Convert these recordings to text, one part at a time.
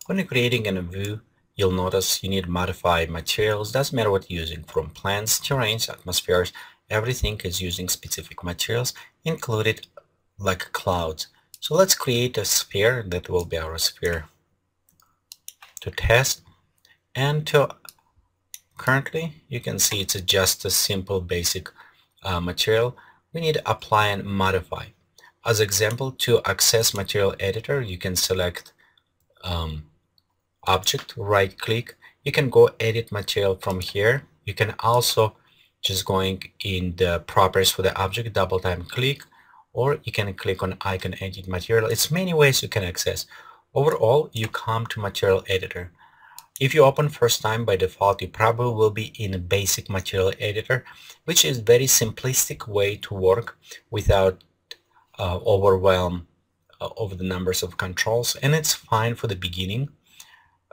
When you're creating a view, you'll notice you need to modify materials. Doesn't matter what you're using, from plants, terrains, atmospheres, everything is using specific materials, included like clouds. So let's create a sphere. That will be our sphere to test. And to currently, you can see it's just a simple basic material. We need to apply and modify. As example, to access material editor, you can select object, right click. You can go edit material from here. You can also just going in the properties for the object, double time click, or you can click on icon edit material. It's many ways you can access. Overall, you come to material editor. If you open first time, by default you probably will be in a basic material editor, which is very simplistic way to work without overwhelm over the numbers of controls, and it's fine for the beginning.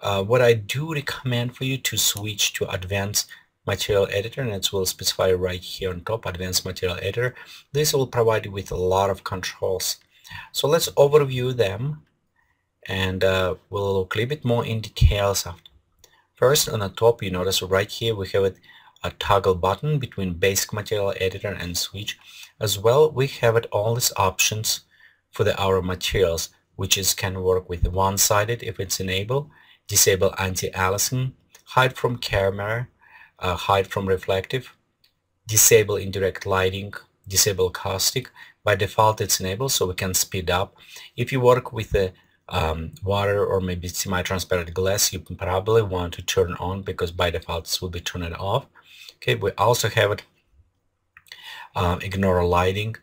What I do recommend for you to switch to advanced material editor, and it will specify right here on top, advanced material editor. This will provide you with a lot of controls. So let's overview them, and we'll look a little bit more in details after. First, on the top, you notice right here we have a toggle button between basic material editor and switch. As well, we have all these options for our materials, which can work with one-sided if it's enabled, disable anti-aliasing, hide from camera, hide from reflective, disable indirect lighting, disable caustic. By default it's enabled, so we can speed up. If you work with a water or maybe semi-transparent glass, you probably want to turn on, because by default this will be turned off. Okay, we also have it ignore lighting,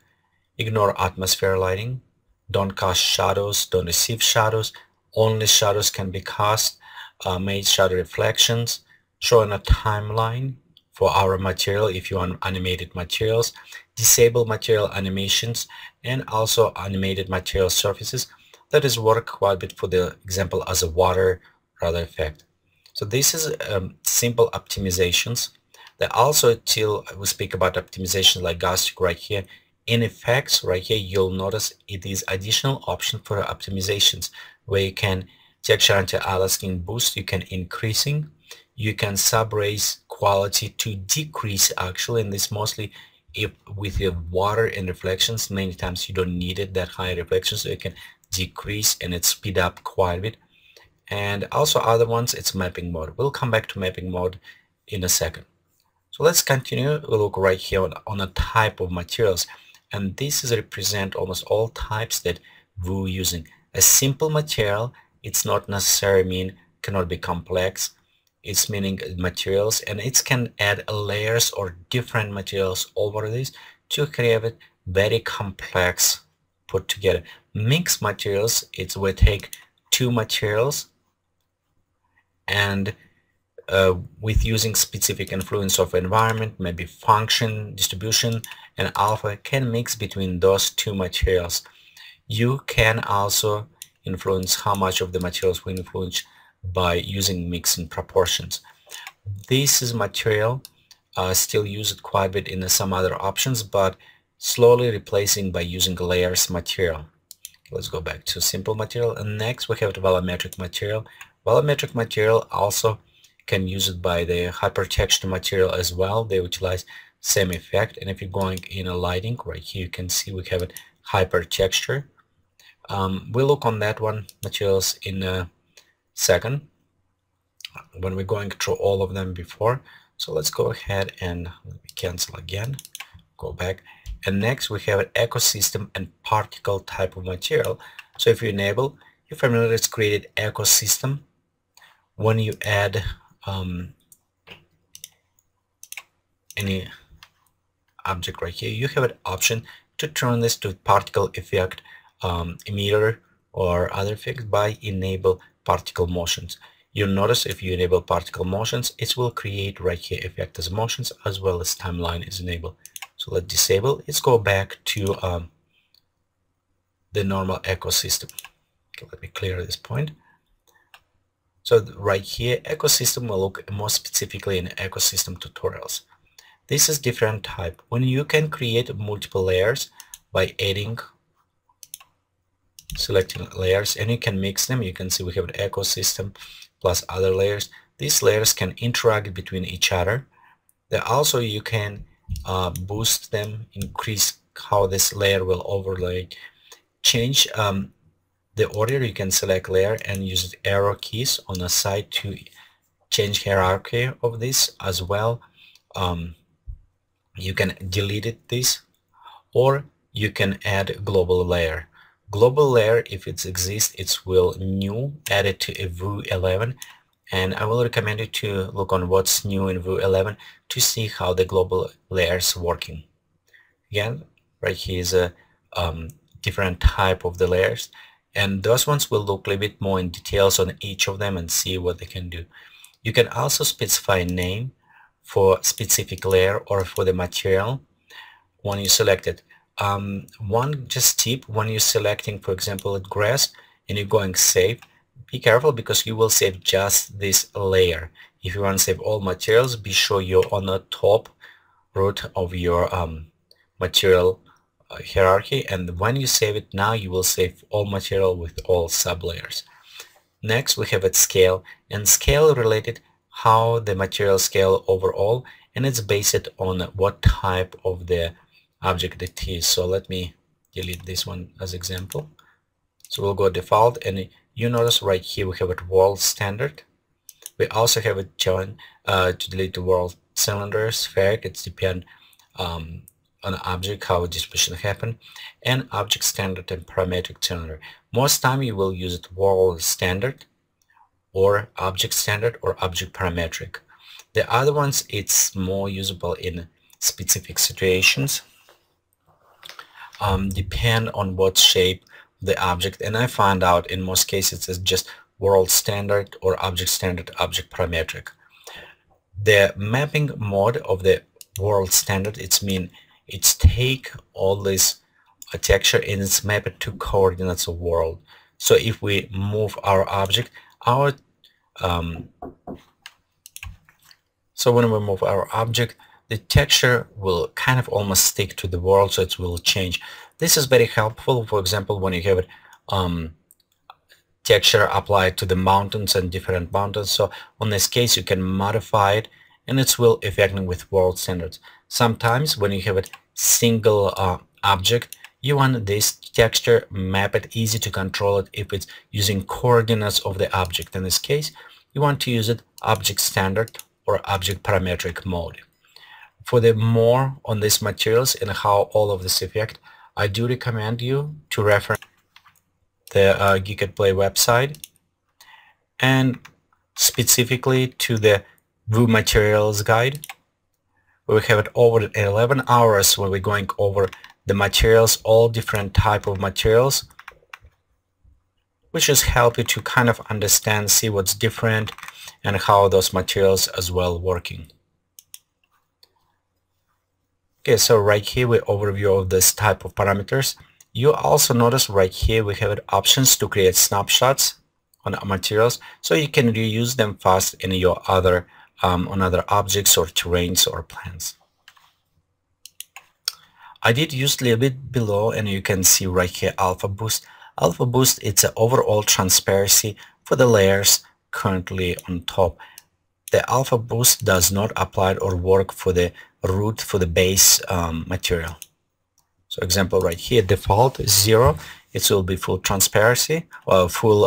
ignore atmosphere lighting, don't cast shadows, don't receive shadows, only shadows can be cast, made shadow reflections, showing a timeline for our material if you want animated materials, disable material animations, and also animated material surfaces. That is work quite a bit for the example as a water rather effect. So this is simple optimizations. That also, till we speak about optimization like Gaussian right here, in effects right here you'll notice it is additional option for optimizations, where you can texture anti-aliasing boost, you can increasing, you can sub-raise quality to decrease actually, and this mostly if with your water and reflections, many times you don't need it that high reflections, so you can decrease and it speed up quite a bit. And also other ones, it's mapping mode. We'll come back to mapping mode in a second. So let's continue. We'll look right here on a type of materials, and this is represent almost all types that we're using. A simple material, it's not necessarily mean cannot be complex. It's meaning materials, and it can add layers or different materials over this to create it very complex put together. Mixed materials, it's we take two materials and with using specific influence of environment, maybe function, distribution, and alpha can mix between those two materials. You can also influence how much of the materials we influence by using mixing proportions. This is material still used quite a bit in some other options, but slowly replacing by using layers material. Let's go back to simple material, and next we have the volumetric material. Volumetric material also can use it by the hypertexture material as well. They utilize same effect, and if you're going in a lighting right here, you can see we have it hypertexture. We'll look on that one materials in a second when we're going through all of them before. So let's go ahead and cancel again, go back, and next we have an ecosystem and particle type of material. So if you enable, you're familiar, it's created ecosystem. When you add any object right here, you have an option to turn this to particle effect emitter or other effects by enable particle motions. You'll notice if you enable particle motions, it will create right here effect as motions as well as timeline is enabled. So let's disable. Let's go back to the normal ecosystem. Okay, let me clear this point. So right here, ecosystem will look more specifically in ecosystem tutorials. This is different type. When you can create multiple layers by adding selecting layers, and you can mix them. You can see we have an ecosystem plus other layers. These layers can interact between each other. Then also you can boost them, increase how this layer will overlay, change the order. You can select layer and use the arrow keys on the side to change hierarchy of this as well. You can delete this, or you can add global layer. Global layer, if it exists, it will new, add it to a Vue 11, and I will recommend you to look on what's new in Vue 11 to see how the global layers working. Again, right here is a different type of the layers, and those ones will look a little bit more in details on each of them and see what they can do. You can also specify a name for specific layer or for the material when you select it. One just tip, when you're selecting, for example, grass and you're going save, be careful because you will save just this layer. If you want to save all materials, be sure you're on the top root of your material hierarchy, and when you save it, now you will save all material with all sublayers. Next we have it scale, and scale related how the material scale overall, and it's based on what type of the object it is. So let me delete this one as example. So we'll go default, and you notice right here we have it world standard. We also have it join to delete the world cylinder, spheric. It's depend on the object how distribution happen, and object standard and parametric cylinder. Most time you will use it world standard or object standard or object parametric. The other ones, it's more usable in specific situations, depend on what shape the object, and I find out in most cases it's just world standard or object standard, object parametric. The mapping mode of the world standard, it's mean it's take all this texture and it's map it to coordinates of world. So if we move our object, our so when we move our object, the texture will kind of almost stick to the world, so it will change. This is very helpful, for example, when you have it texture applied to the mountains and different mountains. So on this case you can modify it and it will affect with world standards. Sometimes when you have a single object, you want this texture map it easy to control it if it's using coordinates of the object. In this case you want to use it object standard or object parametric mode. For the more on these materials and how all of this affect, I do recommend you to reference the Geekatplay website, and specifically to the Vue materials guide. We have it over 11 hours where we're going over the materials, all different type of materials, which just help you to kind of understand, see what's different and how those materials as well working. Okay, so right here we overview of this type of parameters. You also notice right here we have options to create snapshots on materials, so you can reuse them fast in your other on other objects or terrains or plants. I did use a little bit below, and you can see right here alpha boost. Alpha boost, it's an overall transparency for the layers currently on top. The alpha boost does not apply or work for the root for the base material. So example right here, default is 0. It will be full transparency or full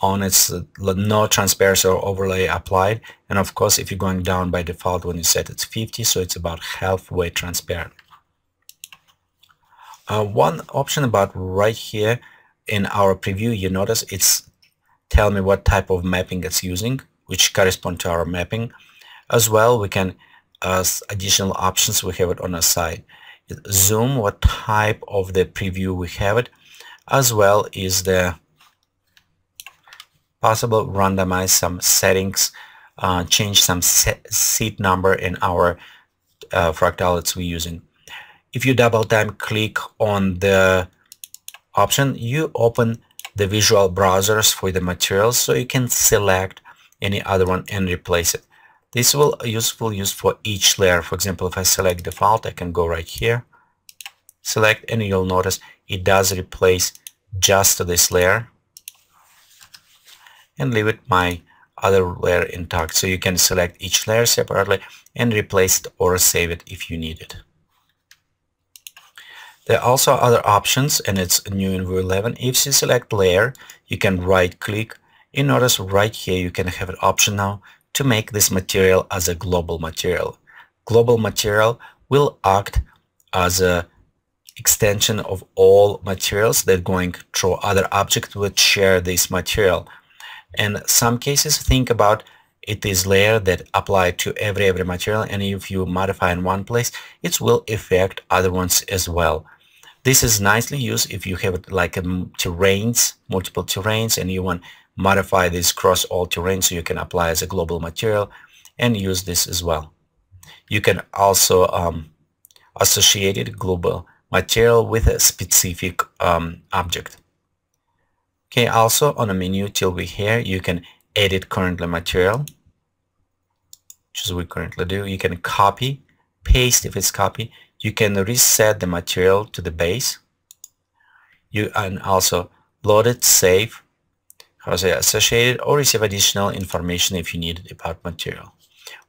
on its no transparency or overlay applied. And of course, if you're going down by default, when you set it's 50, so it's about halfway transparent. One option about right here in our preview, you notice it's tell me what type of mapping it's using, which correspond to our mapping. As well, we can as additional options, we have it on the side. Zoom, what type of the preview we have it, as well is the possible randomize some settings, change some seed number in our fractals we're using. If you double time click on the option, you open the visual browsers for the materials, so you can select any other one and replace it. This will useful use for each layer. For example, if I select default, I can go right here, select, and you'll notice it does replace just this layer and leave it my other layer intact. So you can select each layer separately and replace it or save it if you need it. There are also other options, and it's new in View 11. If you select layer, you can right click. You notice right here you can have an option now to make this material as a global material. Global material will act as a extension of all materials that going through other objects which share this material. In some cases, think about it is layer that apply to every material, and if you modify in one place, it will affect other ones as well. This is nicely used if you have like terrains, multiple terrains, and you want to modify this across all terrains, so you can apply as a global material and use this as well. You can also associate it global material with a specific object. Okay, also on the menu till we here, you can edit currently material, which is we currently do. You can copy, paste if it's copy. You can reset the material to the base. You can also load it, save, associate it, or receive additional information if you need it about material.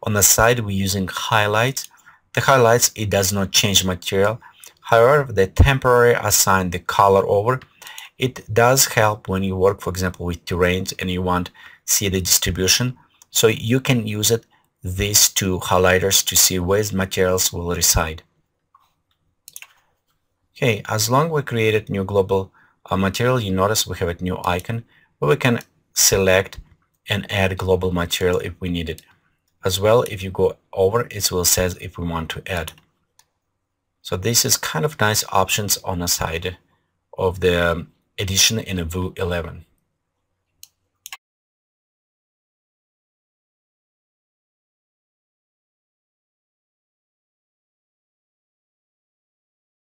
On the side, we're using highlights. The highlights, it does not change material. However, they temporarily assign the color over. It does help when you work, for example, with terrains and you want to see the distribution. So you can use it, these two highlighters, to see where the materials will reside. Okay, as long as we created new global material, you notice we have a new icon where we can select and add global material if we need it. As well, if you go over, it will say if we want to add. So this is kind of nice options on the side of the edition in View 11.